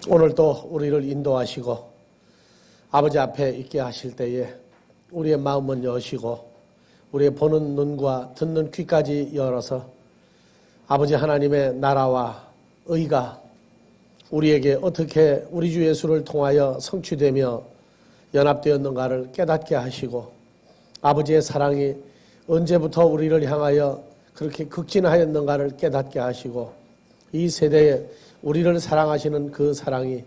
오늘도 우리를 인도하시고 아버지 앞에 있게 하실 때에 우리의 마음은 여시고 우리의 보는 눈과 듣는 귀까지 열어서 아버지 하나님의 나라와 의가 우리에게 어떻게 우리 주 예수를 통하여 성취되며 연합되었는가를 깨닫게 하시고 아버지의 사랑이 언제부터 우리를 향하여 그렇게 극진하였는가를 깨닫게 하시고 이 세대에 우리를 사랑하시는 그 사랑이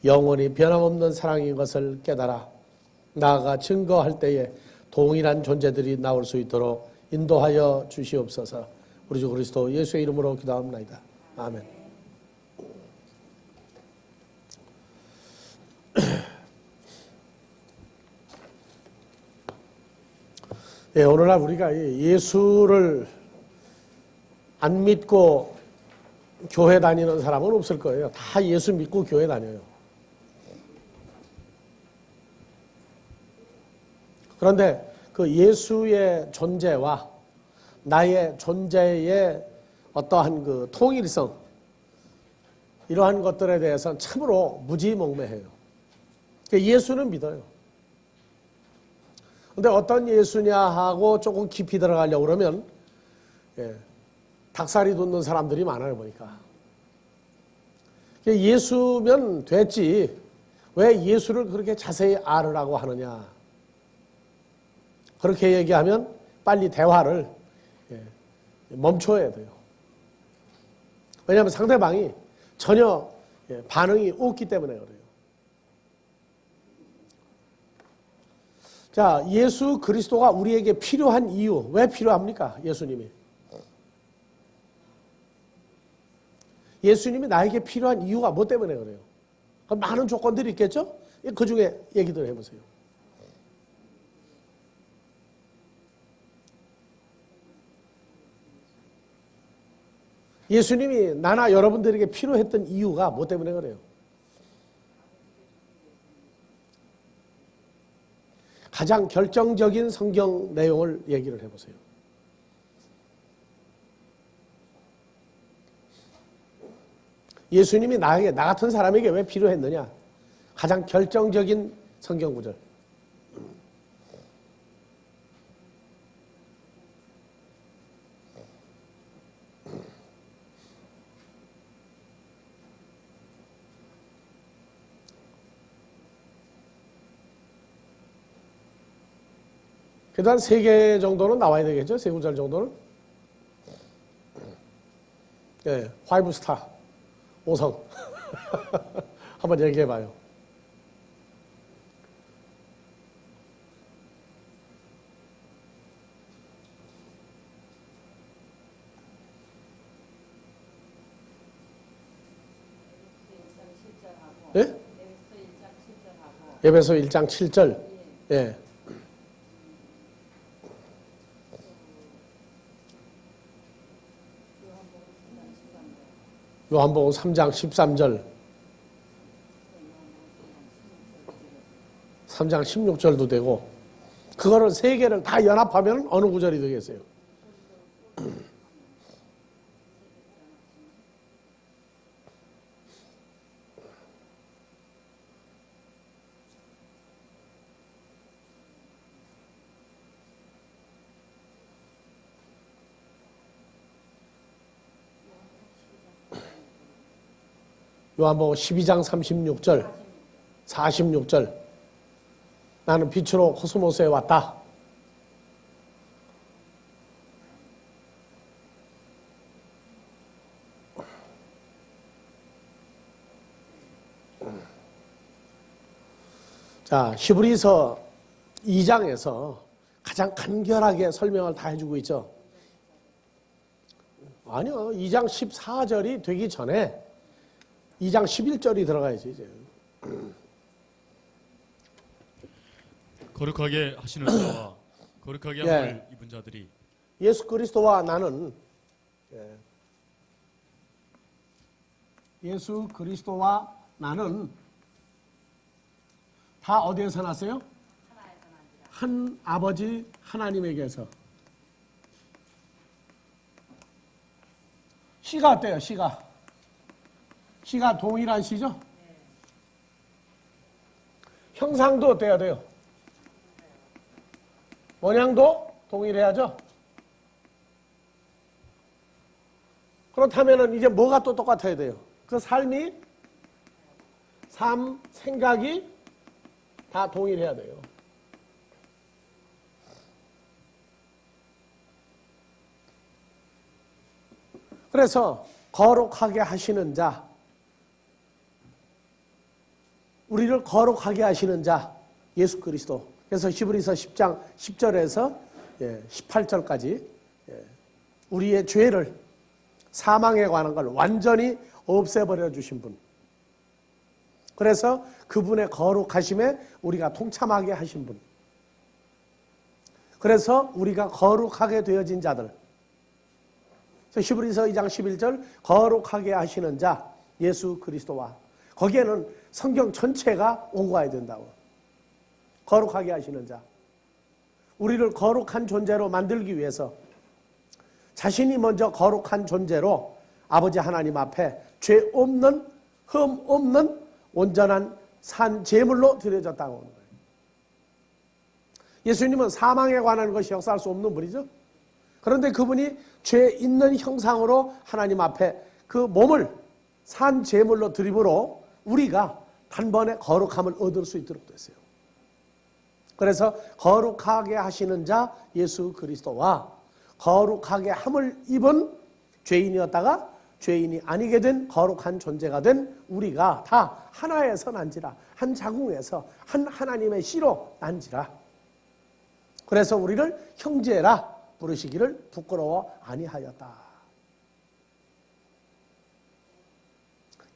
영원히 변함없는 사랑인 것을 깨달아 나아가 증거할 때에 동일한 존재들이 나올 수 있도록 인도하여 주시옵소서. 우리 주 그리스도 예수의 이름으로 기도합니다. 아멘. 네, 오늘날 우리가 예수를 안 믿고 교회 다니는 사람은 없을 거예요. 다 예수 믿고 교회 다녀요. 그런데 그 예수의 존재와 나의 존재의 어떠한 그 통일성, 이러한 것들에 대해서는 참으로 무지몽매해요. 예수는 믿어요. 근데 어떤 예수냐 하고 조금 깊이 들어가려고 그러면 닭살이 돋는 사람들이 많아요, 보니까. 예수면 됐지. 왜 예수를 그렇게 자세히 알으라고 하느냐. 그렇게 얘기하면 빨리 대화를 멈춰야 돼요. 왜냐하면 상대방이 전혀 반응이 없기 때문에 그래요. 자, 예수 그리스도가 우리에게 필요한 이유, 왜 필요합니까? 예수님이. 예수님이 나에게 필요한 이유가 뭐 때문에 그래요? 많은 조건들이 있겠죠? 그 중에 얘기들 해보세요. 예수님이 나나 여러분들에게 필요했던 이유가 뭐 때문에 그래요? 가장 결정적인 성경 내용을 얘기를 해보세요. 예수님이 나 같은 사람에게 왜 필요했느냐? 가장 결정적인 성경 구절. 그래도 한 3개 정도는 나와야 되겠죠? 3구절 정도는? 네, 5스타, 5성. 한번 얘기해봐요. 예? 에베소 1장 7절. 예. 요한복음 3장 13절, 3장 16절도 되고, 그거를 3개를 다 연합하면 어느 구절이 되겠어요? 요한복음 12장 36절, 46절. 나는 빛으로 코스모스에 왔다. 자, 히브리서 2장에서 가장 간결하게 설명을 다 해주고 있죠. 아니요, 2장 14절이 되기 전에 2장 11절이 들어가야지, 이제. 거룩하게 하시는 자와 거룩하게 함을 입은 자들이 예수 그리스도와 나는 예수 그리스도와 나는 다 어디에서 났어요? 한 아버지 하나님에게서. 시가 어때요? 시가 동일한 시죠? 형상도 어때야 돼요? 모양도 동일해야죠? 그렇다면 이제 뭐가 또 똑같아야 돼요? 그 생각이 다 동일해야 돼요. 그래서 거룩하게 하시는 자, 우리를 거룩하게 하시는 자, 예수 그리스도. 그래서 히브리서 10장 10절에서 18절까지 우리의 죄를, 사망에 관한 걸 완전히 없애버려 주신 분. 그래서 그분의 거룩하심에 우리가 동참하게 하신 분. 그래서 우리가 거룩하게 되어진 자들. 히브리서 2장 11절 거룩하게 하시는 자 예수 그리스도와, 거기에는 성경 전체가 오고 가야 된다고. 거룩하게 하시는 자, 우리를 거룩한 존재로 만들기 위해서 자신이 먼저 거룩한 존재로 아버지 하나님 앞에 죄 없는, 흠 없는 온전한 산 제물로 드려졌다고 하는 거예요. 예수님은 사망에 관한 것이 역사할 수 없는 분이죠. 그런데 그분이 죄 있는 형상으로 하나님 앞에 그 몸을 산 제물로 드림으로 우리가 단번에 거룩함을 얻을 수 있도록 됐어요. 그래서 거룩하게 하시는 자 예수 그리스도와 거룩하게 함을 입은 죄인이었다가 죄인이 아니게 된 거룩한 존재가 된 우리가 다 하나에서 난지라, 한 자궁에서 한 하나님의 씨로 난지라. 그래서 우리를 형제라 부르시기를 부끄러워 아니하였다.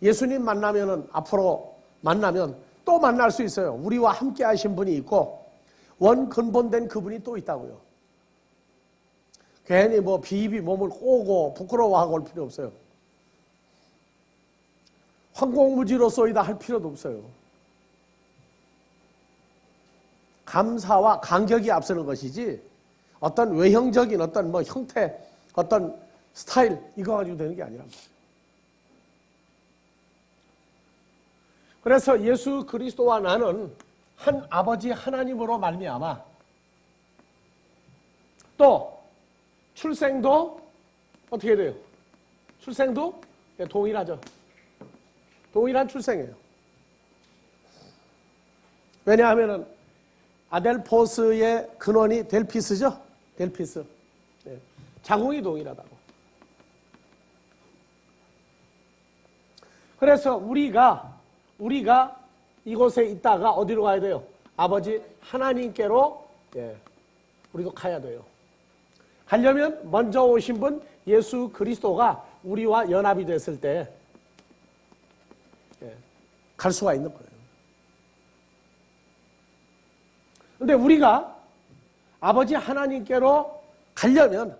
예수님 앞으로 만나면 또 만날 수 있어요. 우리와 함께 하신 분이 있고 원 근본된 그분이 또 있다고요. 괜히 비입이 몸을 꼬고 부끄러워하고 올 필요 없어요. 황공무지로서이다 할 필요도 없어요. 감사와 감격이 앞서는 것이지 어떤 외형적인 어떤 형태, 어떤 스타일 이거 가지고 되는 게 아니란 말이에요. 그래서 예수 그리스도와 나는 한 아버지 하나님으로 말미암아 또 출생도 어떻게 돼요? 출생도 동일하죠. 동일한 출생이에요. 왜냐하면 아델포스의 근원이 델피스죠. 델피스. 자궁이 동일하다고. 그래서 우리가 이곳에 있다가 어디로 가야 돼요? 아버지 하나님께로 우리도 가야 돼요. 가려면 먼저 오신 분 예수 그리스도가 우리와 연합이 됐을 때 갈 수가 있는 거예요. 그런데 우리가 아버지 하나님께로 가려면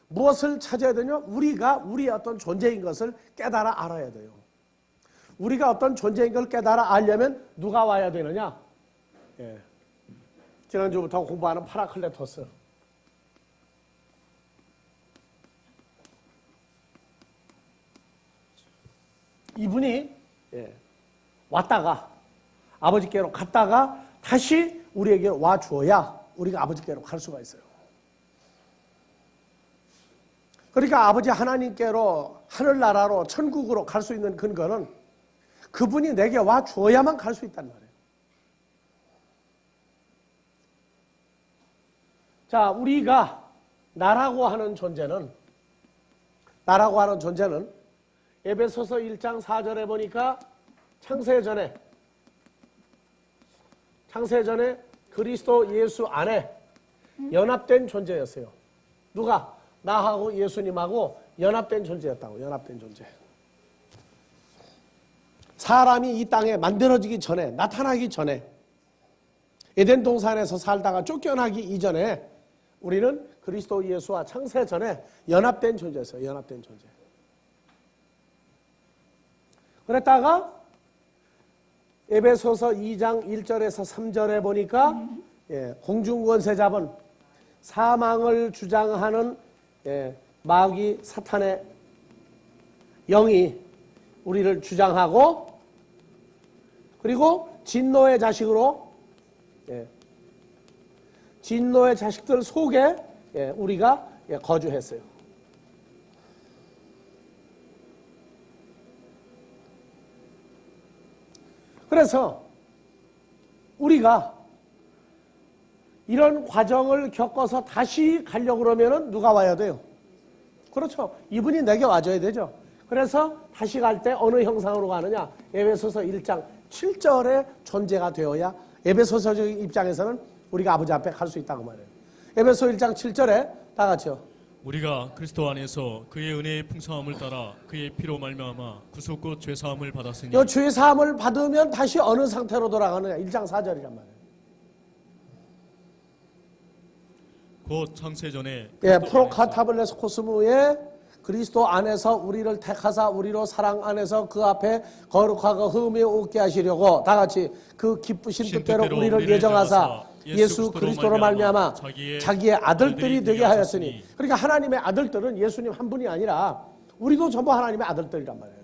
무엇을 찾아야 되냐? 우리가 우리의 어떤 존재인 것을 깨달아 알아야 돼요. 우리가 어떤 존재인 걸 깨달아 알려면 누가 와야 되느냐? 지난주부터 공부하는 파라클레토스. 이분이 왔다가 아버지께로 갔다가 다시 우리에게 와 주어야 우리가 아버지께로 갈 수가 있어요. 그러니까 아버지 하나님께로, 하늘나라로, 천국으로 갈 수 있는 근거는 그분이 내게 와 주어야만 갈 수 있단 말이에요. 자, 우리가 나라고 하는 존재는 에베소서 1장 4절에 보니까 창세전에 그리스도 예수 안에 연합된 존재였어요. 누가? 나하고 예수님하고 연합된 존재였다고. 연합된 존재. 사람이 이 땅에 만들어지기 전에, 나타나기 전에, 에덴 동산에서 살다가 쫓겨나기 이전에 우리는 그리스도 예수와 창세전에 연합된 존재였어요. 연합된 존재. 그랬다가 에베소서 2장 1절에서 3절에 보니까 공중권세 잡은 사망을 주장하는 마귀 사탄의 영이 우리를 주장하고, 그리고 진노의 자식으로, 진노의 자식들 속에 우리가 거주했어요. 그래서 우리가 이런 과정을 겪어서 다시 가려고 그러면은 누가 와야 돼요? 그렇죠. 이분이 내게 와줘야 되죠. 그래서 다시 갈 때 어느 형상으로 가느냐? 에베소서 1장 7절의 존재가 되어야 에베소서적인 입장에서는 우리가 아버지 앞에 갈 수 있다고 말해요. 에베소 1장 7절에 다 같이요. 우리가 그리스도 안에서 그의 은혜의 풍성함을 따라 그의 피로 말미암아 구속과 죄 사함을 받았으니 이 죄 사함을 받으면 다시 어느 상태로 돌아가느냐? 1장 4절이란 말이에요. 곧 창세 전에 프로카타블레스 코스무의 그리스도 안에서 우리를 택하사 우리로 사랑 안에서 그 앞에 거룩하고 흠이 없게 하시려고 다 같이 그 기쁘신 뜻대로 우리를 예정하사 예수 그리스도로 말미암아 자기의 아들들이 되게 하였으니, 그러니까 하나님의 아들들은 예수님 한 분이 아니라 우리도 전부 하나님의 아들들이란 말이에요.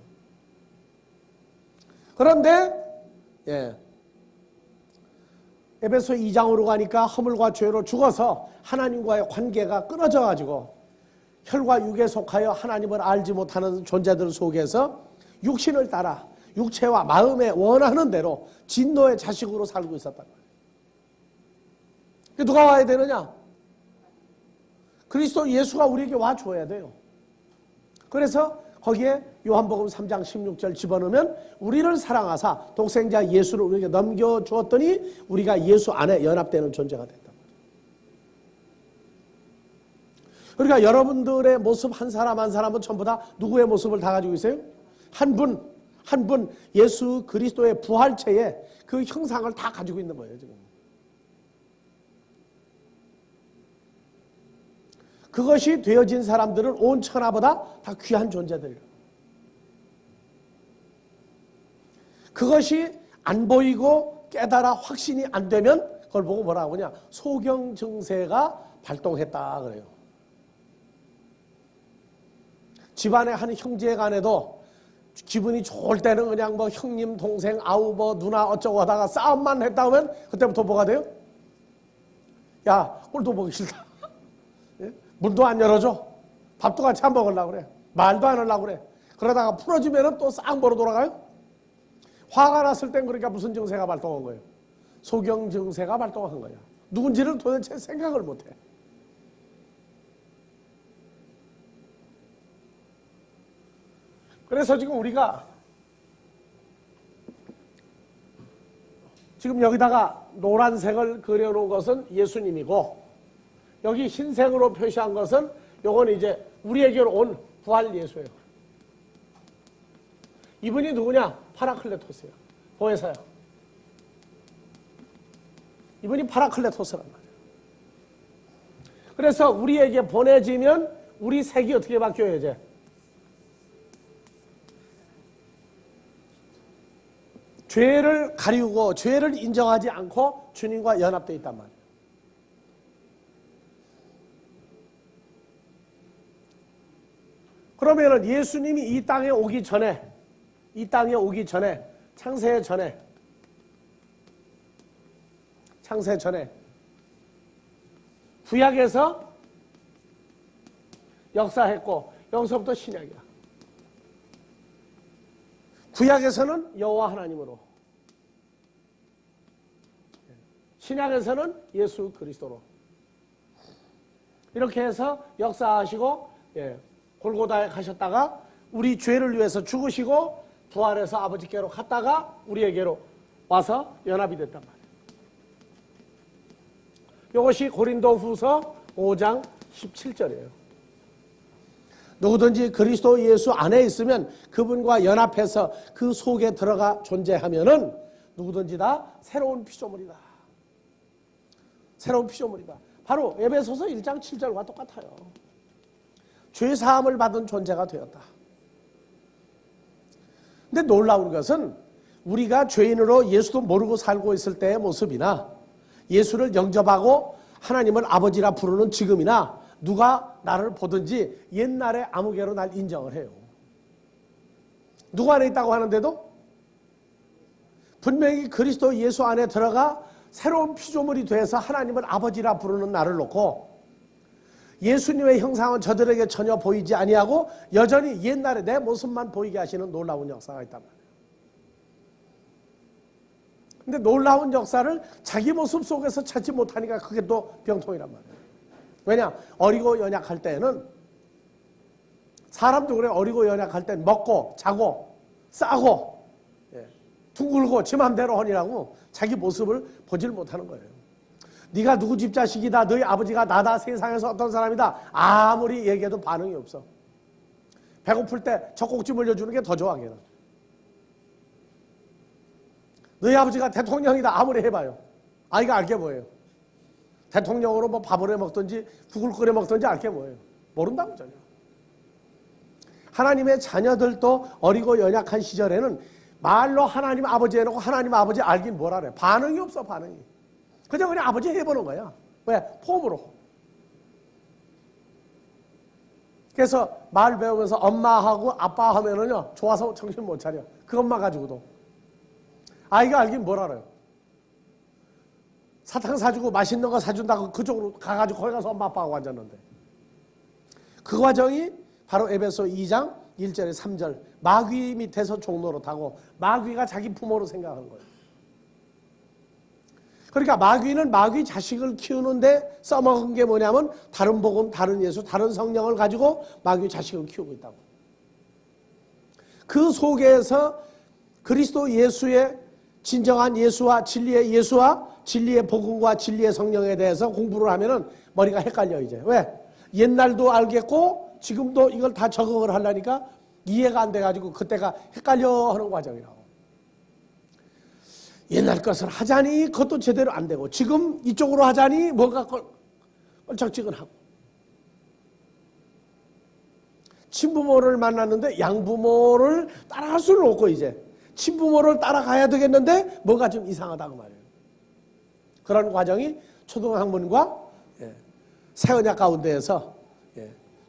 그런데 에베소 2장으로 가니까 허물과 죄로 죽어서 하나님과의 관계가 끊어져 가지고 혈과 육에 속하여 하나님을 알지 못하는 존재들 속에서 육신을 따라 육체와 마음에 원하는 대로 진노의 자식으로 살고 있었단 말이에요. 누가 와야 되느냐? 그리스도 예수가 우리에게 와줘야 돼요. 그래서 거기에 요한복음 3장 16절 집어넣으면 우리를 사랑하사 독생자 예수를 우리에게 넘겨주었더니 우리가 예수 안에 연합되는 존재가 됐다. 그러니까 여러분들의 모습 한 사람 한 사람은 전부 다 누구의 모습을 다 가지고 있어요? 한 분 예수 그리스도의 부활체에 그 형상을 다 가지고 있는 거예요, 지금. 그것이 되어진 사람들은 온 천하보다 다 귀한 존재들이라. 그것이 안 보이고 깨달아 확신이 안 되면 그걸 보고 뭐라고 하냐? 소경 증세가 발동했다 그래요. 집안의 한 형제 간에도 기분이 좋을 때는 그냥 뭐 형님, 동생, 아우, 뭐 누나 어쩌고 하다가 싸움만 했다 하면 그때부터 뭐가 돼요? 야, 오늘도 보기 싫다. 문도 안 열어줘. 밥도 같이 안 먹으려고 그래. 말도 안 하려고 그래. 그러다가 풀어지면은 또 쌍보로 돌아가요. 화가 났을 땐 그러니까 무슨 증세가 발동한 거예요? 소경 증세가 발동한 거야. 누군지를 도대체 생각을 못 해. 그래서 지금 우리가 지금 여기다가 노란색을 그려놓은 것은 예수님이고 여기 흰색으로 표시한 것은 요건 이제 우리에게로 온 부활 예수예요. 이분이 누구냐? 파라클레토스예요. 보혜사요. 이분이 파라클레토스란 말이에요. 그래서 우리에게 보내지면 우리 색이 어떻게 바뀌어요, 이제? 죄를 가리우고 죄를 인정하지 않고 주님과 연합되어 있단 말이에요. 그러면은 예수님이 이 땅에 오기 전에 창세 전에 구약에서 역사했고 여기서부터 신약이야. 구약에서는 여호와 하나님으로, 신약에서는 예수 그리스도로 이렇게 해서 역사하시고 골고다에 가셨다가 우리 죄를 위해서 죽으시고 부활해서 아버지께로 갔다가 우리에게로 와서 연합이 됐단 말이에요. 이것이 고린도후서 5장 17절이에요. 누구든지 그리스도 예수 안에 있으면 그분과 연합해서 그 속에 들어가 존재하면은 누구든지 다 새로운 피조물이다. 새로운 피조물이다. 바로 에베소서 1장 7절과 똑같아요. 죄 사함을 받은 존재가 되었다. 근데 놀라운 것은 우리가 죄인으로 예수도 모르고 살고 있을 때의 모습이나 예수를 영접하고 하나님을 아버지라 부르는 지금이나 누가 나를 보든지 옛날에 아무개로 날 인정을 해요. 누구 안에 있다고 하는데도 분명히 그리스도 예수 안에 들어가 새로운 피조물이 돼서 하나님을 아버지라 부르는 나를 놓고 예수님의 형상은 저들에게 전혀 보이지 아니하고 여전히 옛날에 내 모습만 보이게 하시는 놀라운 역사가 있단 말이에요. 근데 놀라운 역사를 자기 모습 속에서 찾지 못하니까 그게 또 병통이란 말이에요. 왜냐? 어리고 연약할 때에는 사람도 그래. 어리고 연약할 땐 먹고 자고 싸고 둥글고 지 맘대로 하니라고 자기 모습을 보질 못하는 거예요. 네가 누구 집 자식이다. 너희 아버지가 나다. 세상에서 어떤 사람이다. 아무리 얘기해도 반응이 없어. 배고플 때 젖꼭지 물려주는 게 더 좋아. 걔는. 너희 아버지가 대통령이다. 아무리 해봐요. 아이가 알게 뭐예요. 대통령으로 뭐 밥을 해 먹든지 국을 끓여 먹든지 알게 뭐예요. 모른다고 전혀. 하나님의 자녀들도 어리고 연약한 시절에는 말로 하나님 아버지 해놓고 하나님 아버지 알긴 뭘 알아요. 반응이 없어. 반응이. 그냥 아버지 해보는 거야. 왜? 폼으로. 그래서 말 배우면서 엄마하고 아빠 하면은요 좋아서 정신 못 차려. 그것만 가지고도. 아이가 알긴 뭘 알아요. 사탕 사주고 맛있는 거 사준다고 그쪽으로 가가지고 거기 가서 엄마 아빠하고 앉았는데 그 과정이 바로 에베소 2장 1절에 3절 마귀 밑에서 종노릇하고 마귀가 자기 부모로 생각하는 거예요. 그러니까 마귀는 마귀 자식을 키우는데 써먹은 게 뭐냐면 다른 복음, 다른 예수, 다른 성령을 가지고 마귀 자식을 키우고 있다고. 그 속에서 그리스도 예수의 진정한 예수와 진리의 복음과 진리의 성령에 대해서 공부를 하면은 머리가 헷갈려 이제. 왜? 옛날도 알겠고 지금도 이걸 다 적응을 하려니까 이해가 안 돼가지고 그때가 헷갈려 하는 과정이라고. 옛날 것을 하자니 그것도 제대로 안 되고 지금 이쪽으로 하자니 뭔가 껄쩍지근하고. 친부모를 만났는데 양부모를 따라갈 수는 없고 이제 친부모를 따라가야 되겠는데 뭔가 좀 이상하다고 말이에요. 그런 과정이 초등학문과 세언약 가운데에서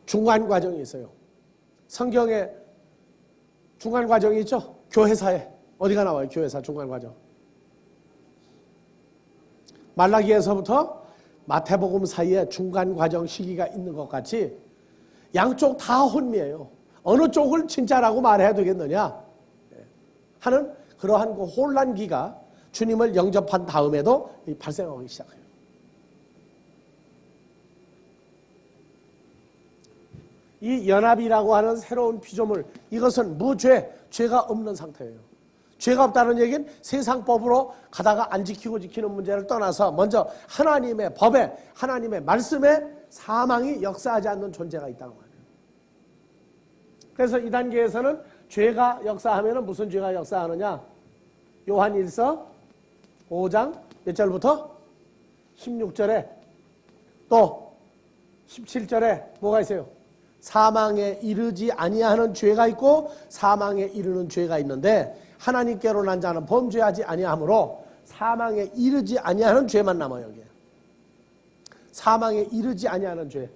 중간 과정이 있어요. 성경에 중간 과정이 있죠. 교회사에 어디가 나와요? 교회사 중간 과정. 말라기에서부터 마태복음 사이에 중간 과정 시기가 있는 것 같이 양쪽 다 혼미해요. 어느 쪽을 진짜라고 말해야 되겠느냐 하는 그러한 그 혼란기가 주님을 영접한 다음에도 발생하기 시작해요. 이 연합이라고 하는 새로운 피조물, 이것은 무죄, 죄가 없는 상태예요. 죄가 없다는 얘기는 세상법으로 가다가 안 지키고 지키는 문제를 떠나서 먼저 하나님의 법에, 하나님의 말씀에 사망이 역사하지 않는 존재가 있다고 말해요. 그래서 이 단계에서는 죄가 역사하면 무슨 죄가 역사하느냐? 요한 1서 5장 몇 절부터? 16절에 또 17절에 뭐가 있어요? 사망에 이르지 아니하는 죄가 있고 사망에 이르는 죄가 있는데 하나님께로 난 자는 범죄하지 아니하므로 사망에 이르지 아니하는 죄만 남아요. 여기에. 사망에 이르지 아니하는 죄.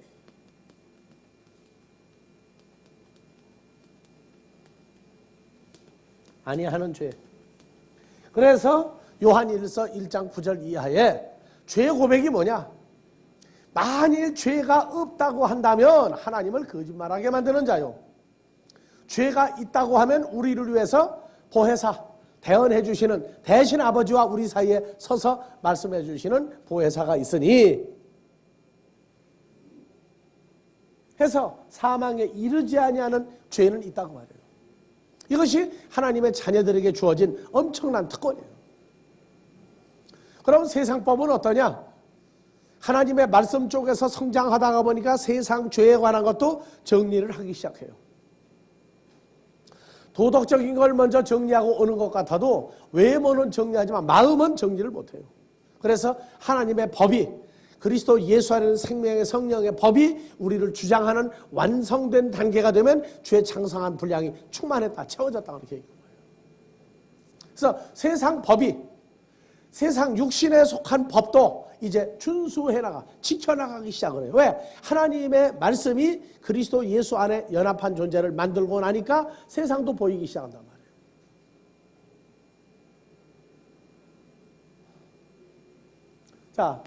아니하는 죄. 그래서 요한 1서 1장 9절 이하에 죄 고백이 뭐냐? 만일 죄가 없다고 한다면 하나님을 거짓말하게 만드는 자요. 죄가 있다고 하면 우리를 위해서 보혜사, 대언해 주시는 대신 아버지와 우리 사이에 서서 말씀해 주시는 보혜사가 있으니 해서 사망에 이르지 아니하는 죄는 있다고 말해요. 이것이 하나님의 자녀들에게 주어진 엄청난 특권이에요. 그럼 세상법은 어떠냐? 하나님의 말씀 쪽에서 성장하다가 보니까 세상 죄에 관한 것도 정리를 하기 시작해요. 도덕적인 걸 먼저 정리하고 오는 것 같아도 외모는 정리하지만 마음은 정리를 못해요. 그래서 하나님의 법이 그리스도 예수 안에는 생명의 성령의 법이 우리를 주장하는 완성된 단계가 되면 죄 창성한 분량이 충만했다, 채워졌다 그렇게 얘기해요. 그래서 세상 법이 세상 육신에 속한 법도 이제 준수해나가 지켜나가기 시작을 해요. 왜? 하나님의 말씀이 그리스도 예수 안에 연합한 존재를 만들고 나니까 세상도 보이기 시작한단 말이에요. 자,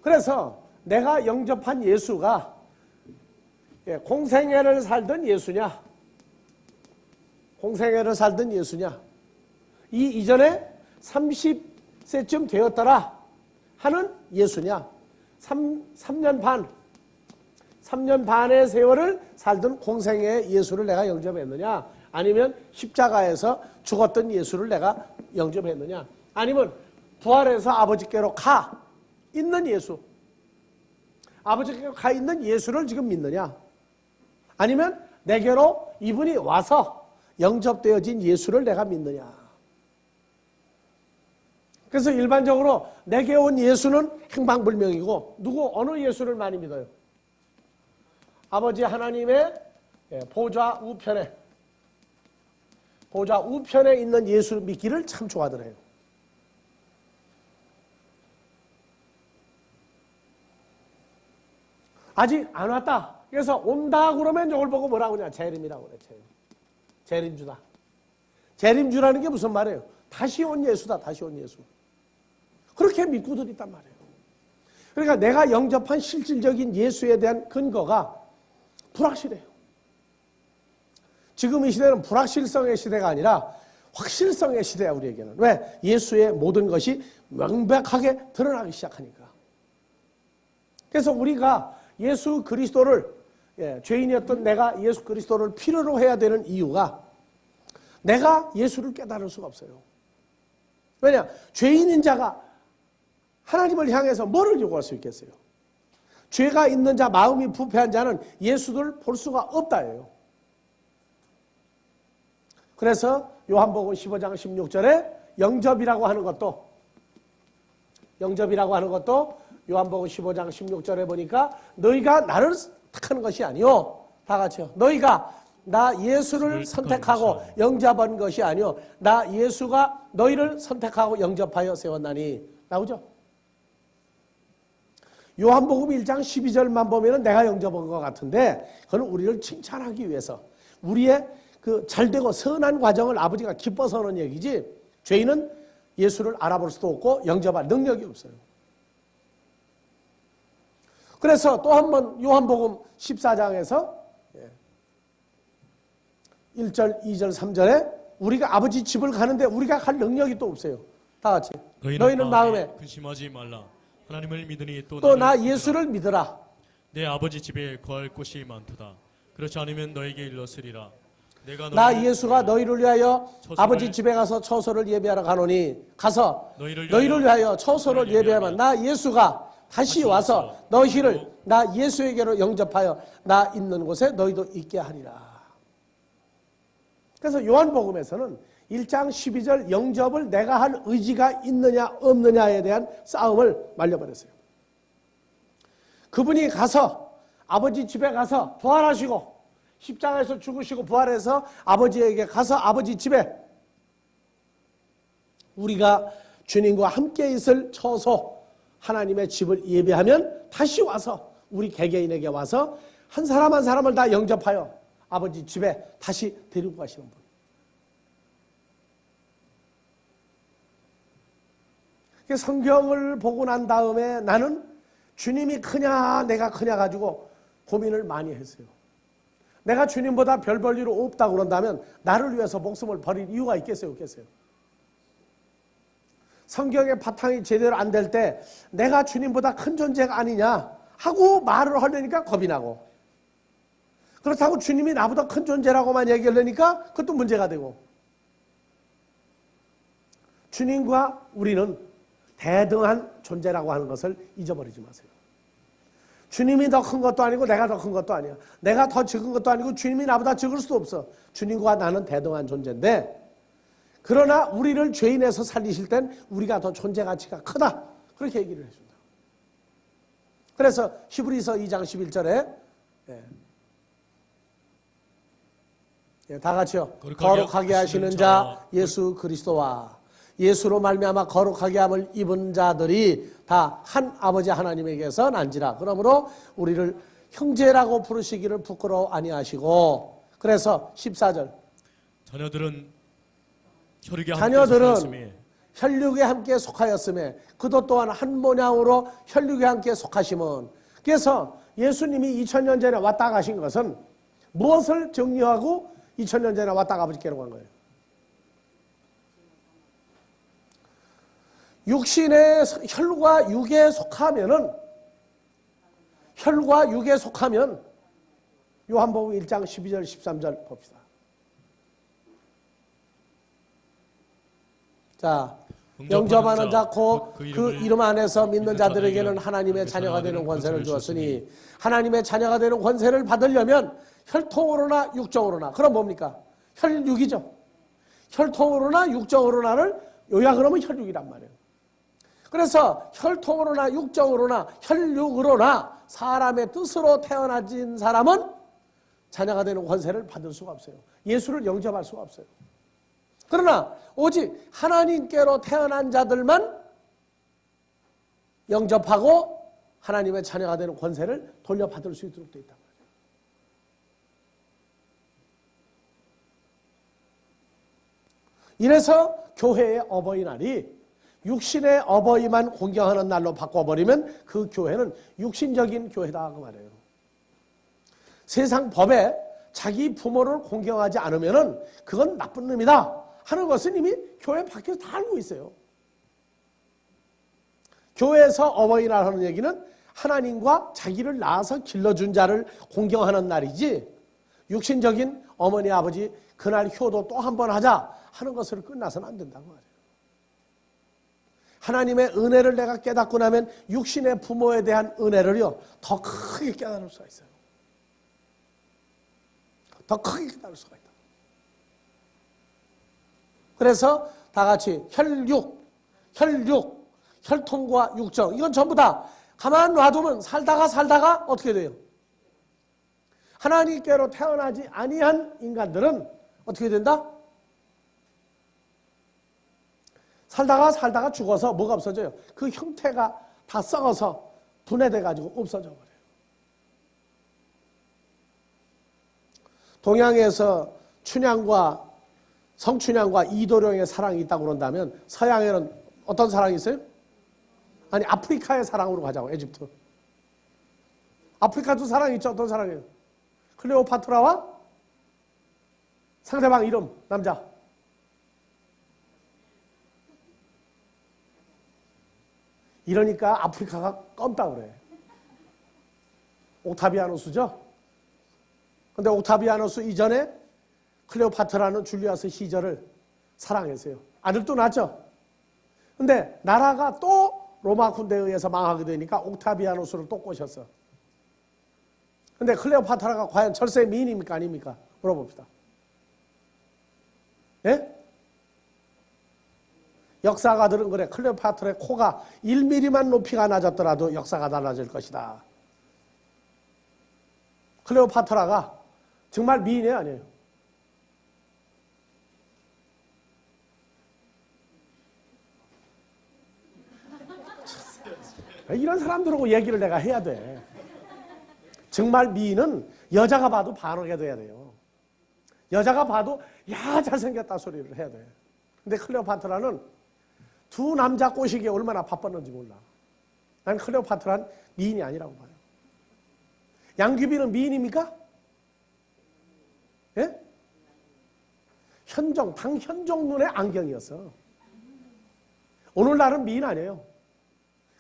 그래서 내가 영접한 예수가 공생애를 살던 예수냐, 공생애를 살던 예수냐, 이 이전에 30세쯤 되었더라 하는 예수냐, 3년 반의 세월을 살던 공생애의 예수를 내가 영접했느냐, 아니면 십자가에서 죽었던 예수를 내가 영접했느냐, 아니면 부활해서 아버지께로 가 있는 예수, 아버지께로 가 있는 예수를 지금 믿느냐, 아니면 내게로 이분이 와서 영접되어진 예수를 내가 믿느냐. 그래서 일반적으로 내게 온 예수는 행방불명이고, 어느 예수를 많이 믿어요? 아버지 하나님의 보좌 우편에 있는 예수 믿기를 참 좋아하더래요. 아직 안 왔다. 그래서 온다 그러면 이걸 보고 뭐라고 그러냐? 재림이라고 그래. 재림주다. 재림주라는 게 무슨 말이에요? 다시 온 예수다. 다시 온 예수. 그렇게 믿고들 있단 말이에요. 그러니까 내가 영접한 실질적인 예수에 대한 근거가 불확실해요. 지금 이 시대는 불확실성의 시대가 아니라 확실성의 시대야, 우리에게는. 왜? 예수의 모든 것이 명백하게 드러나기 시작하니까. 그래서 우리가 예수 그리스도를, 죄인이었던 내가 예수 그리스도를 필요로 해야 되는 이유가, 내가 예수를 깨달을 수가 없어요. 왜냐? 죄인인 자가 하나님을 향해서 뭐를 요구할 수 있겠어요? 죄가 있는 자, 마음이 부패한 자는 예수를 볼 수가 없다예요. 그래서 요한복음 15장 16절에 영접이라고 하는 것도 요한복음 15장 16절에 보니까 너희가 나를 택하는 것이 아니요, 다 같이요, 너희가 나 예수를 선택하고 영접한 것이 아니요, 나 예수가 너희를 선택하고 영접하여 세웠나니, 나오죠? 요한복음 1장 12절만 보면 내가 영접한 것 같은데, 그건 우리를 칭찬하기 위해서, 우리의 그 잘되고 선한 과정을 아버지가 기뻐서 하는 얘기지, 죄인은 예수를 알아볼 수도 없고 영접할 능력이 없어요. 그래서 또 한 번 요한복음 14장에서 1절, 2절, 3절에 우리가 아버지 집을 가는데 우리가 갈 능력이 또 없어요. 다 같이. 너희는 마음에 근심하지 말라. 하나님을 믿으니 또 나 예수를 믿으라. 내 아버지 집에 거할 곳이 많도다. 그렇지 않으면 너에게 일렀으리라. 내가 나 예수가 너희를 위하여 아버지 집에 가서 처소를 예배하러 가노니, 가서 너희를 위하여 처소를 예배하면 나 예수가 다시 와서 너희를 나 예수에게로 영접하여 나 있는 곳에 너희도 있게 하리라. 그래서 요한복음에서는 1장 12절 영접을 내가 할 의지가 있느냐 없느냐에 대한 싸움을 말려버렸어요. 그분이 가서 아버지 집에 가서 부활하시고 십자가에서 죽으시고 부활해서 아버지에게 가서 아버지 집에 우리가 주님과 함께 있을 처소, 하나님의 집을 예배하면 다시 와서 우리 개개인에게 와서 한 사람 한 사람을 다 영접하여 아버지 집에 다시 데리고 가시는 분. 성경을 보고 난 다음에 나는 주님이 크냐 내가 크냐 가지고 고민을 많이 했어요. 내가 주님보다 별 볼 일 없다고 그런다면 나를 위해서 목숨을 버릴 이유가 있겠어요, 없겠어요? 성경의 바탕이 제대로 안 될 때 내가 주님보다 큰 존재가 아니냐 하고 말을 하려니까 겁이 나고, 그렇다고 주님이 나보다 큰 존재라고만 얘기하려니까 그것도 문제가 되고, 주님과 우리는 대등한 존재라고 하는 것을 잊어버리지 마세요. 주님이 더 큰 것도 아니고 내가 더 큰 것도 아니야. 내가 더 적은 것도 아니고 주님이 나보다 적을 수도 없어. 주님과 나는 대등한 존재인데, 그러나 우리를 죄인에서 살리실 땐 우리가 더 존재 가치가 크다. 그렇게 얘기를 해준다. 그래서 히브리서 2장 11절에 다 같이요. 거룩하게 하시는 자 예수 그리스도와 예수로 말미암아 거룩하게 함을 입은 자들이 다 한 아버지 하나님에게서 난지라. 그러므로 우리를 형제라고 부르시기를 부끄러워 아니하시고, 그래서 14절 자녀들은 혈육에 함께 속하였음에 그도 또한 한 모양으로 혈육에 함께 속하심은. 그래서 예수님이 2000년 전에 왔다 가신 것은 무엇을 정리하고 2000년 전에 왔다 아버지께로 간 거예요? 육신의 혈과 육에 속하면은, 혈과 육에 속하면 요한복음 1장 12절 13절 봅시다. 자, 영접하는 자 곧 그 이름 안에서 믿는 자들에게는 하나님의 자녀가 되는 권세를 주었으니, 하나님의 자녀가 되는 권세를 받으려면 혈통으로나 육정으로나, 그럼 뭡니까? 혈육이죠. 혈통으로나 육정으로나를 요약을 하면 혈육이란 말이에요. 그래서 혈통으로나 육정으로나 혈육으로나 사람의 뜻으로 태어나진 사람은 자녀가 되는 권세를 받을 수가 없어요. 예수를 영접할 수가 없어요. 그러나 오직 하나님께로 태어난 자들만 영접하고 하나님의 자녀가 되는 권세를 돌려받을 수 있도록 되어 있단 말이에요. 이래서 교회의 어버이날이 육신의 어버이만 공경하는 날로 바꿔버리면 그 교회는 육신적인 교회다 그 말이에요. 세상 법에 자기 부모를 공경하지 않으면 그건 나쁜 놈이다 하는 것은 이미 교회 밖에서 다 알고 있어요. 교회에서 어버이날 하는 얘기는 하나님과 자기를 낳아서 길러준 자를 공경하는 날이지, 육신적인 어머니 아버지 그날 효도 또 한 번 하자 하는 것으로 끝나서는 안 된다고 말이에요. 하나님의 은혜를 내가 깨닫고 나면 육신의 부모에 대한 은혜를요 더 크게 깨달을 수가 있어요. 더 크게 깨달을 수가 있다. 그래서 다 같이 혈육, 혈통과 육정, 이건 전부 다 가만 놔두면 살다가 어떻게 돼요? 하나님께로 태어나지 아니한 인간들은 어떻게 된다? 살다가 죽어서 뭐가 없어져요? 그 형태가 다 썩어서 분해돼가지고 없어져 버려요. 동양에서 춘향과 성춘향과 이도령의 사랑이 있다고 그런다면 서양에는 어떤 사랑이 있어요? 아니, 아프리카의 사랑으로 가자고. 에집트. 아프리카도 사랑이 있죠. 어떤 사랑이에요? 클레오파트라와 상대방 이름, 남자. 이러니까 아프리카가 껌다 그래. 옥타비아누스죠? 근데 옥타비아누스 이전에 클레오파트라는 줄리아스 시절을 사랑했어요. 아들도 낳았죠? 근데 나라가 또 로마 군대에 의해서 망하게 되니까 옥타비아누스를 또 꼬셨어. 근데 클레오파트라가 과연 철새 미인입니까? 아닙니까? 물어봅시다. 예? 역사가들은 그래. 클레오파트라의 코가 1mm만 높이가 낮았더라도 역사가 달라질 것이다. 클레오파트라가 정말 미인이 아니에요. 이런 사람들하고 얘기를 내가 해야 돼. 정말 미인은 여자가 봐도 반하게 돼야 돼요. 여자가 봐도 야 잘생겼다 소리를 해야 돼. 근데 클레오파트라는 두 남자 꼬시기에 얼마나 바빴는지 몰라. 난 클레오파트라는 미인이 아니라고 봐요. 양귀비는 미인입니까? 예? 당현종 눈의 안경이었어. 오늘날은 미인 아니에요.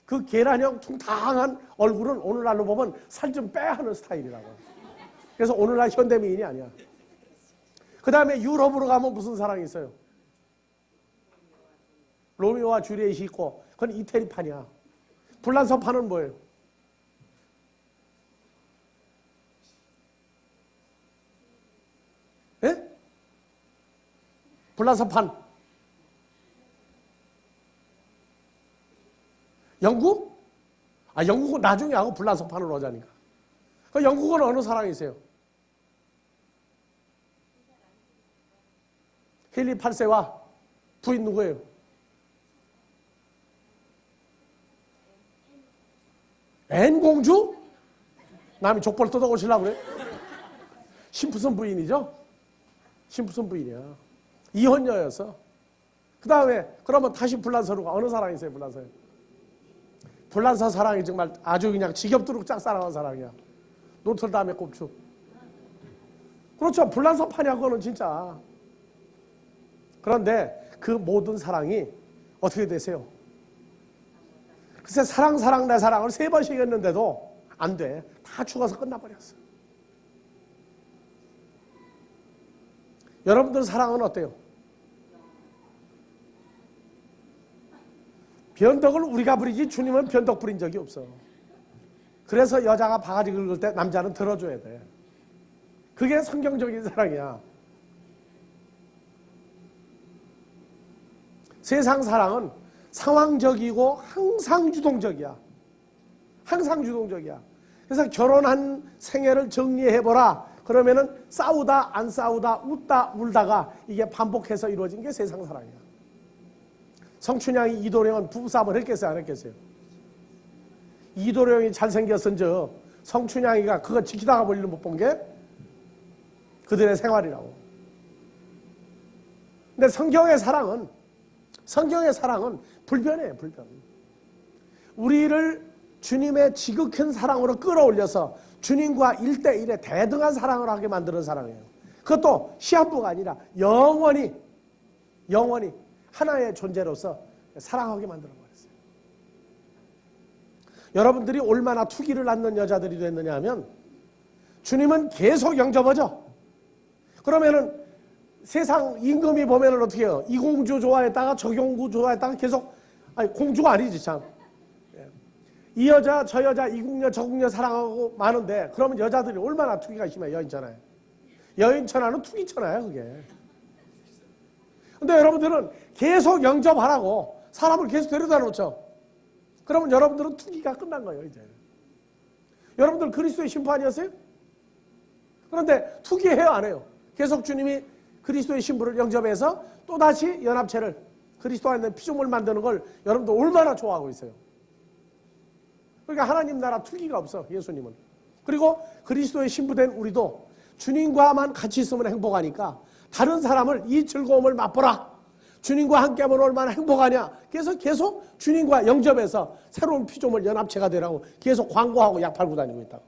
그 계란형 퉁탕한 얼굴은 오늘날로 보면 살 좀 빼야 하는 스타일이라고. 그래서 오늘날 현대미인이 아니야. 그 다음에 유럽으로 가면 무슨 사랑이 있어요? 로미오와 줄리엣이 있고, 그건 이태리판이야. 불란서판은 뭐예요? 예? 불란서판. 영국? 영국은 나중에 하고 불란서판으로 하자니까. 그 영국은 어느 사랑이세요? 헨리 8세와 부인 누구예요? 앤 공주? 남이 족벌 뜯어오시려고 그래? 심프슨 부인이죠? 심프슨 부인이야. 이혼녀였어. 그 다음에 그러면 다시 불란서로 가. 어느 사랑이 있어요? 불란서에. 불란서 사랑이 정말 아주 그냥 지겹도록 짝사랑한 사랑이야. 노틀담의 꼽축. 그렇죠. 불란서 파냐 그거는 진짜. 그런데 그 모든 사랑이 어떻게 되세요? 글쎄 사랑 내 사랑을 3번씩 했는데도 안 돼. 다 죽어서 끝나버렸어. 여러분들 사랑은 어때요? 변덕을 우리가 부리지 주님은 변덕 부린 적이 없어. 그래서 여자가 바가지 긁을 때 남자는 들어줘야 돼. 그게 성경적인 사랑이야. 세상 사랑은 상황적이고 항상 유동적이야. 항상 유동적이야. 그래서 결혼한 생애를 정리해보라. 그러면은 싸우다 안 싸우다 웃다 울다가 이게 반복해서 이루어진 게 세상 사랑이야. 성춘향이 이도령은 부부싸움을 했겠어요? 안 했겠어요? 이도령이 잘생겼은저 성춘향이가 그거 지키다가 볼 일을 못 본 게 그들의 생활이라고. 근데 성경의 사랑은 불변해요. 불변. 우리를 주님의 지극한 사랑으로 끌어올려서 주님과 1대1의 대등한 사랑을 하게 만드는 사랑이에요. 그것도 시한부가 아니라 영원히 하나의 존재로서 사랑하게 만들어버렸어요. 여러분들이 얼마나 투기를 낳는 여자들이 됐느냐 하면 주님은 계속 영접하죠. 그러면은 세상 임금이 보면은 어떻게 해요? 이 공주 좋아했다가 저 공주 좋아했다가 계속, 아니 공주가 아니지 참. 이 여자 저 여자 이 궁녀 저 궁녀 사랑하고 많은데 그러면 여자들이 얼마나 투기가 심해. 여인천하에. 여인천하는 투기천하야 그게. 근데 여러분들은 계속 영접하라고 사람을 계속 데려다 놓죠. 그러면 여러분들은 투기가 끝난 거예요 이제. 여러분들 그리스도의 심판이었어요? 그런데 투기해요 안 해요? 계속 주님이 그리스도의 신부를 영접해서 또다시 연합체를 그리스도 안에 피조물 만드는 걸 여러분들 얼마나 좋아하고 있어요. 그러니까 하나님 나라 투기가 없어 예수님은. 그리고 그리스도의 신부된 우리도 주님과만 같이 있으면 행복하니까 다른 사람을 이 즐거움을 맛보라. 주님과 함께하면 얼마나 행복하냐. 그래서 계속 주님과 영접해서 새로운 피조물 연합체가 되라고 계속 광고하고 약 팔고 다니고 있다고.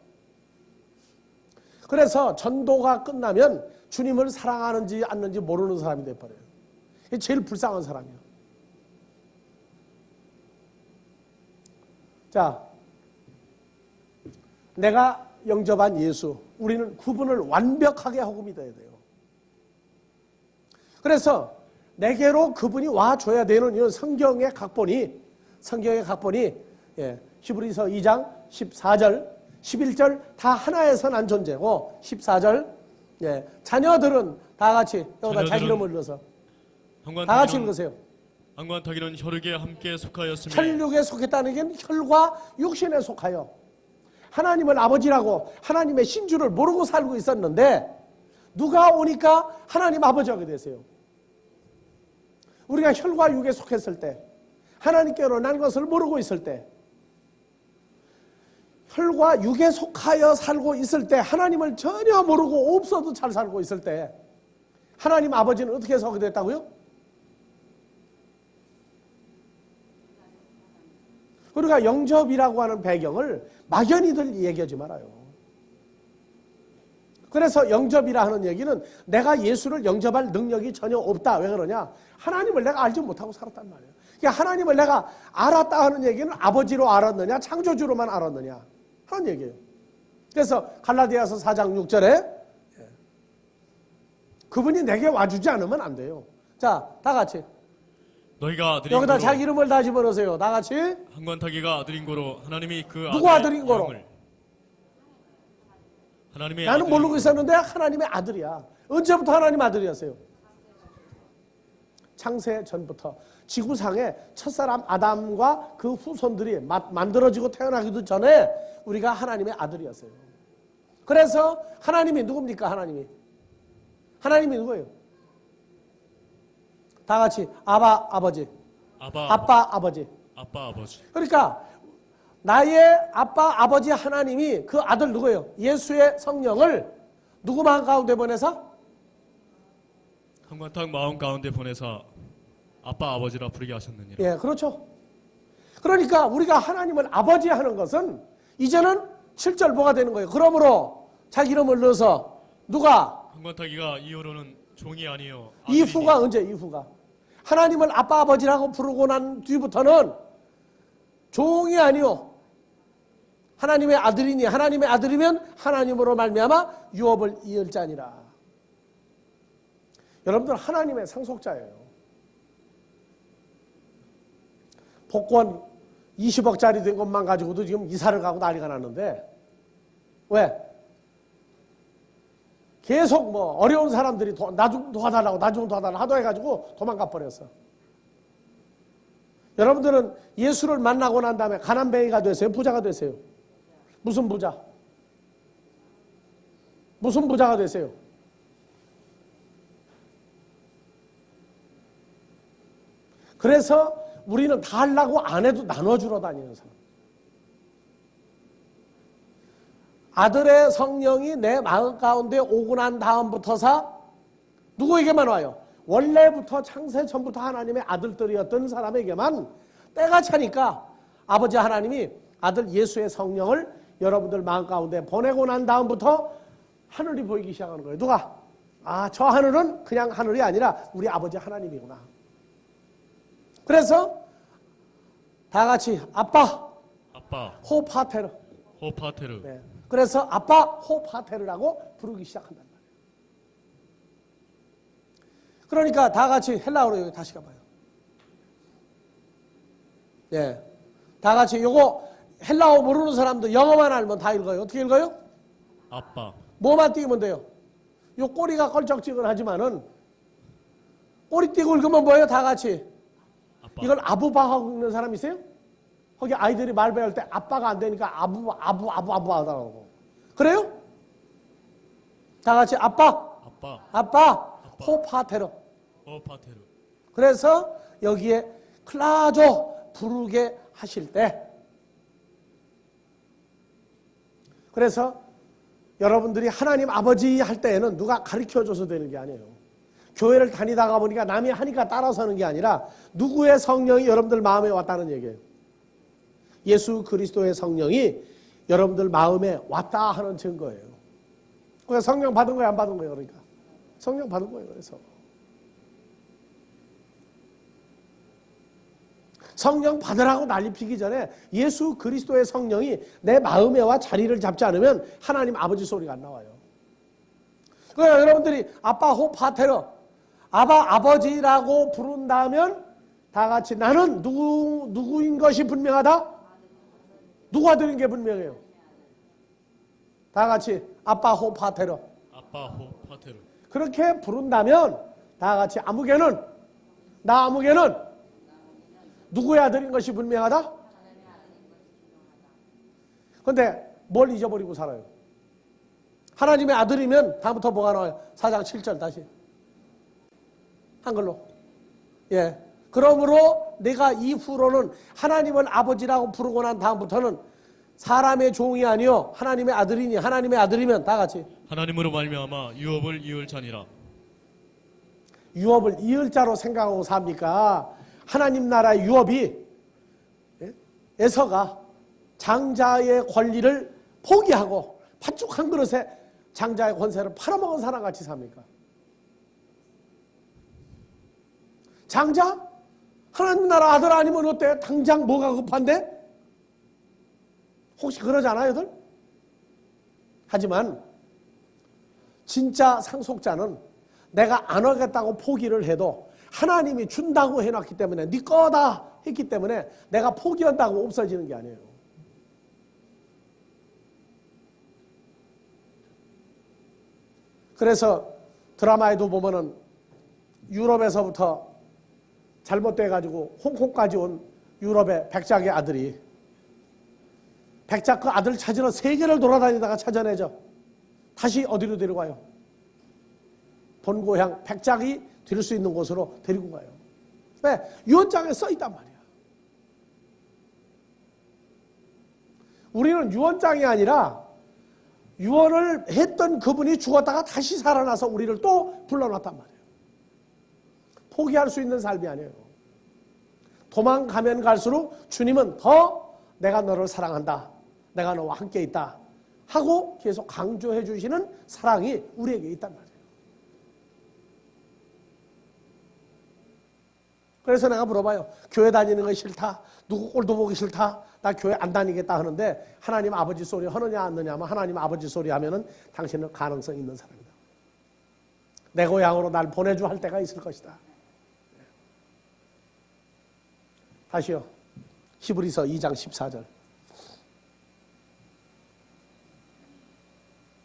그래서 전도가 끝나면 주님을 사랑하는지 않는지 모르는 사람이 돼버려요. 이게 제일 불쌍한 사람이에요. 자, 내가 영접한 예수, 우리는 그분을 완벽하게 하고 믿어야 돼요. 그래서 내게로 그분이 와줘야 되는 이런 성경의 각본이 히브리서 2장 14절 11절 다 하나에서 난 존재고 14절 자녀들은 다 같이 여기다 자기 이름을 넣어서 다 같이 읽으세요. 한관타기는 혈육에 함께 속하였으며 혈육에 속했다는 게 혈과 육신에 속하여 하나님을 아버지라고 하나님의 신주를 모르고 살고 있었는데 누가 오니까 하나님 아버지가 되세요. 우리가 혈과 육에 속했을 때 하나님께로 난 것을 모르고 있을 때 혈과 육에 속하여 살고 있을 때 하나님을 전혀 모르고 없어도 잘 살고 있을 때 하나님 아버지는 어떻게 해서 하게 됐다고요? 우리가 영접이라고 하는 배경을 막연히들 얘기하지 말아요. 그래서 영접이라 하는 얘기는 내가 예수를 영접할 능력이 전혀 없다. 왜 그러냐? 하나님을 내가 알지 못하고 살았단 말이에요. 그러니까 하나님을 내가 알았다 하는 얘기는 아버지로 알았느냐 창조주로만 알았느냐 하는 얘기예요. 그래서 갈라디아서 4장 6절에 그분이 내게 와주지 않으면 안 돼요. 자, 다 같이 너희가 아들인 여기다 거로 자기 이름을 다 집어넣으세요. 다 같이 한관타기가 아들인 거로 하나님이 그 누구 아들인 거로? 하나님의 나는 아들인 모르고 거로. 있었는데 하나님의 아들이야. 언제부터 하나님 아들이었어요? 창세 전부터 지구상에 첫사람 아담과 그 후손들이 만들어지고 태어나기도 전에 우리가 하나님의 아들이었어요. 그래서 하나님이 누굽니까? 하나님이 누구예요? 다 같이 아빠 아버지. 아빠 아버지. 그러니까 나의 아빠 아버지 하나님이 그 아들 누구예요? 예수의 성령을 누구 마음 가운데 보내서? 한관탁 마음 가운데 보내사 아빠 아버지라 부르게 하셨느니라. 예, 그렇죠. 그러니까 우리가 하나님을 아버지 하는 것은 이제는 7절 뭐가 되는 거예요. 그러므로 자기 이름을 넣어서 누가 한관타기가 이후로는 종이 아니요 이후가 언제 이후가 하나님을 아빠 아버지라고 부르고 난 뒤부터는 종이 아니요 하나님의 아들이니 하나님의 아들이면 하나님으로 말미암아 유업을 이을 자니라. 여러분들 하나님의 상속자예요. 복권 20억짜리 된 것만 가지고도 지금 이사를 가고 난리가 났는데 왜? 계속 뭐 어려운 사람들이 나 좀 도와달라고 나 좀 도와달라고 하도 해가지고 도망가 버렸어. 여러분들은 예수를 만나고 난 다음에 가난뱅이가 되세요? 부자가 되세요? 무슨 부자? 무슨 부자가 되세요? 그래서 우리는 다 하려고 안 해도 나눠주러 다니는 사람. 아들의 성령이 내 마음 가운데 오고 난 다음부터서 누구에게만 와요? 원래부터 창세 전부터 하나님의 아들들이었던 사람에게만 때가 차니까 아버지 하나님이 아들 예수의 성령을 여러분들 마음 가운데 보내고 난 다음부터 하늘이 보이기 시작하는 거예요. 누가? 아, 저 하늘은 그냥 하늘이 아니라 우리 아버지 하나님이구나. 그래서 다 같이 아빠 호파테르. 호파테르. 네. 그래서 아빠 호파테르라고 부르기 시작한단 말이에요. 그러니까 다 같이 헬라어로 여기 다시 가봐요. 네. 다 같이 요거 헬라어 모르는 사람도 영어만 알면 다 읽어요. 어떻게 읽어요? 아빠. 뭐만 띄우면 돼요? 요 꼬리가 껄쩍지근하지만은 꼬리 띄고 읽으면 뭐예요? 다 같이. 아빠. 이걸 아부바하고 읽는 사람 있어요? 거기 아이들이 말 배울 때 아빠가 안 되니까 아부 하더라고. 그래요? 다 같이 아빠 호파테르. 호파테르. 그래서 여기에 클라조 부르게 하실 때 그래서 여러분들이 하나님 아버지 할 때에는 누가 가르쳐줘서 되는 게 아니에요. 교회를 다니다가 보니까 남이 하니까 따라서 하는 게 아니라 누구의 성령이 여러분들 마음에 왔다는 얘기예요. 예수 그리스도의 성령이 여러분들 마음에 왔다 하는 증거예요. 그러니까 성령 받은 거예요, 안 받은 거예요? 그러니까 성령 받은 거예요. 그래서 성령 받으라고 난리 피기 전에 예수 그리스도의 성령이 내 마음에 와 자리를 잡지 않으면 하나님 아버지 소리가 안 나와요. 그러니까 여러분들이 아빠 호파테르 아버지라고 부른다면 다 같이 나는 누구인 것이 분명하다? 누가 되는 게 분명해요? 다 같이 아빠 호파테르. 그렇게 부른다면 다 같이 나 아무개는 누구의 아들인 것이 분명하다? 그런데 뭘 잊어버리고 살아요? 하나님의 아들이면 다음부터 뭐가 나와요? 4장 7절 다시 한글로. 예. 그러므로 내가 이후로는 하나님을 아버지라고 부르고 난 다음부터는 사람의 종이 아니요 하나님의 아들이니 하나님의 아들이면 다 같이 하나님으로 말미암아 유업을 이을 자니라. 유업을 이을 자로 생각하고 삽니까? 하나님 나라의 유업이 에서가 장자의 권리를 포기하고 팥죽 한 그릇에 장자의 권세를 팔아먹은 사람같이 삽니까? 장자? 하나님 나라 아들 아니면 어때? 당장 뭐가 급한데? 혹시 그러지 않아요, 들? 하지만 진짜 상속자는 내가 안 하겠다고 포기를 해도 하나님이 준다고 해놨기 때문에 네 거다 했기 때문에 내가 포기한다고 없어지는 게 아니에요. 그래서 드라마에도 보면은 유럽에서부터 잘못돼가지고 홍콩까지 온 유럽의 백작의 아들이 백작 그 아들 찾으러 세계를 돌아다니다가 찾아내죠. 다시 어디로 데려가요? 본고향 백작이 될 수 있는 곳으로 데리고 가요. 왜? 유언장에 써 있단 말이야. 우리는 유언장이 아니라 유언을 했던 그분이 죽었다가 다시 살아나서 우리를 또 불러놨단 말이에요. 포기할 수 있는 삶이 아니에요. 도망가면 갈수록 주님은 더 내가 너를 사랑한다. 내가 너와 함께 있다. 하고 계속 강조해 주시는 사랑이 우리에게 있단 말이에요. 그래서 내가 물어봐요. 교회 다니는 거 싫다. 누구 꼴도 보기 싫다. 나 교회 안 다니겠다 하는데 하나님 아버지 소리 하느냐 안 하느냐 하면 하나님 아버지 소리 하면은 당신은 가능성 있는 사람이다. 내 고향으로 날 보내줘 할 때가 있을 것이다. 다시요. 히브리서 2장 14절.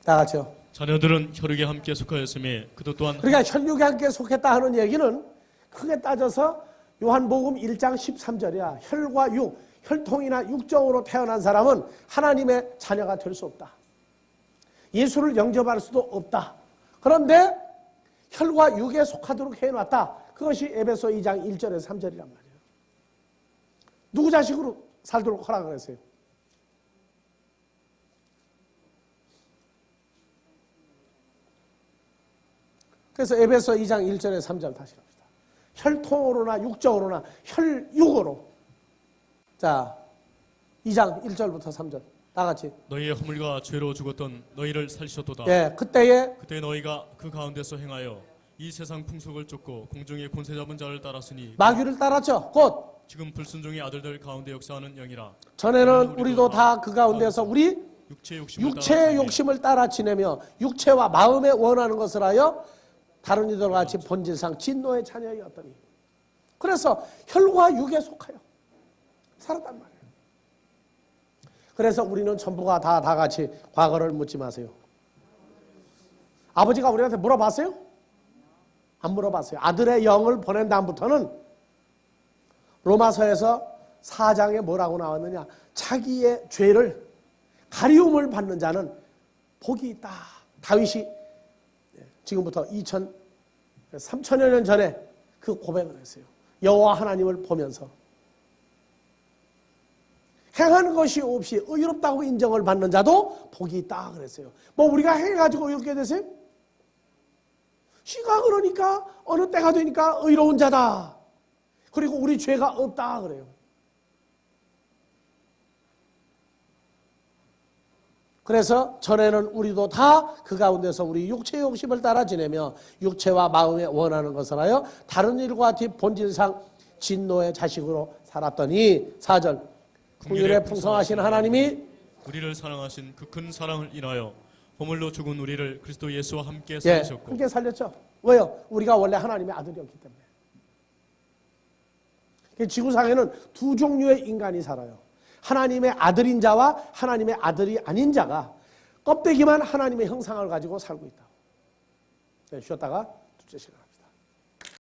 다 같이요. 자녀들은 혈육에 함께 속하였음에 그도 또한 그러니까 혈육에 함께 속했다 하는 얘기는 크게 따져서 요한복음 1장 13절이야. 혈과 육, 혈통이나 육정으로 태어난 사람은 하나님의 자녀가 될 수 없다. 예수를 영접할 수도 없다. 그런데 혈과 육에 속하도록 해놨다. 그것이 에베소 2장 1절에서 3절이란 말이에요. 누구 자식으로 살도록 허락을 했어요? 그래서 에베소 2장 1절에서 3절 다시 갑시다. 혈통으로나 육정으로나 혈육으로. 자, 2장 1절부터 3절 다 같이. 너희의 허물과 죄로 죽었던 너희를 살리셨도다. 예, 그때 너희가 그 가운데서 행하여 이 세상 풍속을 쫓고 공중의 권세 잡은 자를 따랐으니 마귀를 따랐죠. 곧 지금 불순종의 아들들 가운데 역사하는 영이라. 전에는 우리도 다 그 가운데서 우리 육체의 욕심을 따라 지내며 육체와 마음에 원하는 것을 하여 다른 이들과 같이 본질상 진노의 자녀였더니. 그래서 혈과 육에 속하여 살았단 말이에요. 그래서 우리는 전부가 다 같이 과거를 묻지 마세요. 아버지가 우리한테 물어봤어요? 안 물어봤어요. 아들의 영을 보낸 다음부터는 로마서에서 4장에 뭐라고 나왔느냐. 자기의 죄를 가리움을 받는 자는 복이 있다. 다윗이 지금부터 3천여 년 전에 그 고백을 했어요. 여호와 하나님을 보면서 행하는 것이 없이 의롭다고 인정을 받는 자도 복이 있다 그랬어요. 뭐 우리가 행해가지고 의롭게 되세요? 씨가 그러니까 어느 때가 되니까 의로운 자다. 그리고 우리 죄가 없다 그래요. 그래서 전에는 우리도 다 그 가운데서 우리 육체의 욕심을 따라 지내며 육체와 마음에 원하는 것을 하여 다른 일과 같이 본질상 진노의 자식으로 살았더니 4절 긍휼에 풍성하신 하나님이 우리를 사랑하신 그 큰 사랑을 인하여 허물로 죽은 우리를 그리스도 예수와 함께 살리셨고. 함께 살렸죠. 왜요? 우리가 원래 하나님의 아들이었기 때문에. 지구상에는 두 종류의 인간이 살아요. 하나님의 아들인 자와 하나님의 아들이 아닌 자가 껍데기만 하나님의 형상을 가지고 살고 있다. 쉬었다가 둘째 시간.